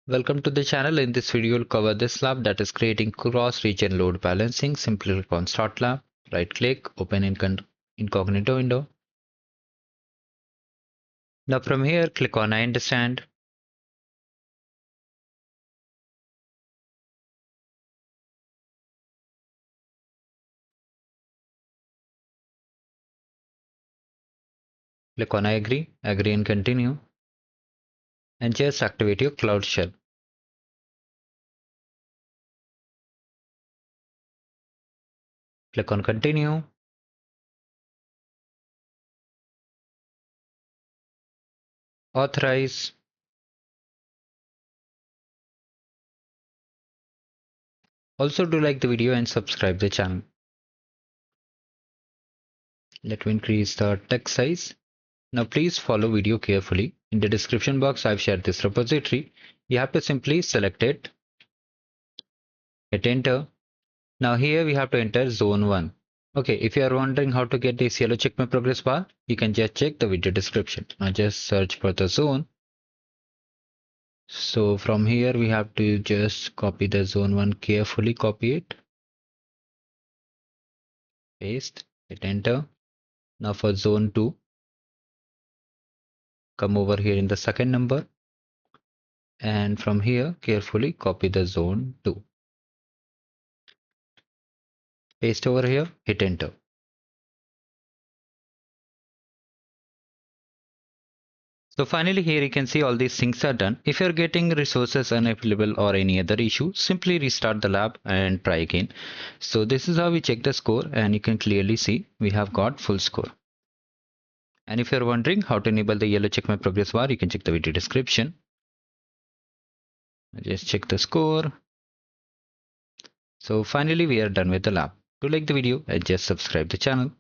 Welcome to the channel. In this video, we'll cover this lab, that is creating cross-region load balancing. Simply click on Start Lab, right click, open incognito window. Now from here, click on I understand. Click on I agree and continue. And just activate your Cloud Shell. Click on continue. Authorize. Also do like the video and subscribe the channel. Let me increase the text size. Now please follow video carefully. In the description box, I've shared this repository. You have to simply select it, hit enter. Now here we have to enter zone 1. Okay, if you are wondering how to get this yellow check my progress bar, you can just check the video description. Now just search for the zone. So from here we have to just copy the zone 1, carefully copy it. Paste, hit enter. Now for zone 2, come over here in the second number. And from here carefully copy the zone 2. Paste over here, hit enter. So finally here you can see all these things are done. If you're getting resources unavailable or any other issue, simply restart the lab and try again. So this is how we check the score, and you can clearly see we have got full score. And if you're wondering how to enable the yellow check my progress bar, you can check the video description. Just check the score. So finally we are done with the lab. Do like the video and just subscribe the channel.